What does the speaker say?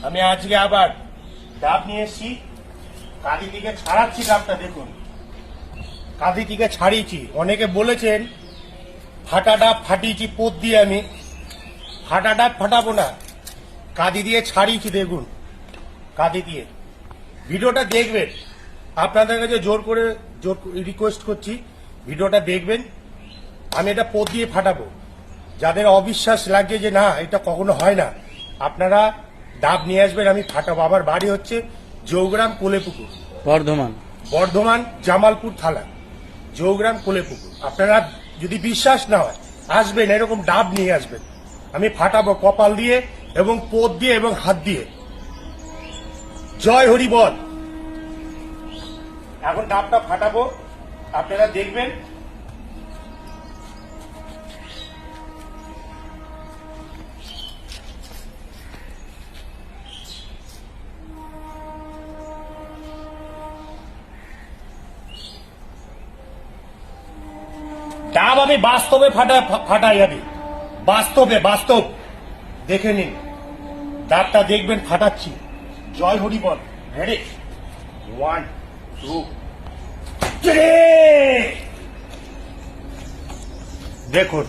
আমি আজকে আবার ডাব নিয়ে এসেছি। কাঁদি থেকে ছাড়াচ্ছি ডাবটা, দেখুন কাঁদি থেকে ছাড়িয়েছি। অনেকে বলেছেন ফাটা ডাব ফাটিয়েছি পোত দিয়ে, আমি ফাটা ডাব ফাটাবো না, কাঁদি দিয়ে ছাড়িয়েছি। দেখুন কাঁদি দিয়ে। ভিডিওটা দেখবেন, আপনাদের কাছে জোর রিকোয়েস্ট করছি, ভিডিওটা দেখবেন। আমি এটা পোত দিয়ে ফাটাবো। যাদের অবিশ্বাস লাগছে যে না এটা কখনো হয় না, আপনারা ডাব নিয়ে আসবেন, আমি ফাটাবো। আমার বাড়ি হচ্ছে জৌগ্রাম কোলেপুকুর, বর্ধমান জামালপুর থানা, জৌগ্রাম কোলেপুকুর। আপনারা যদি বিশ্বাস না হয় আসবেন, এরকম ডাব নিয়ে আসবেন, আমি ফাটাবো কপাল দিয়ে এবং পোত দিয়ে এবং হাত দিয়ে। জয় হরি বল। এখন ডাবটা ফাটাবো, আপনারা দেখবেন। ডাব আমি বাস্তবে ফাটাই, আমি বাস্তব দেখে নিন। ডাবটা দেখবেন ফাটাচ্ছি। জয় হরি বল। রেডি, 1 2 3। দেখুন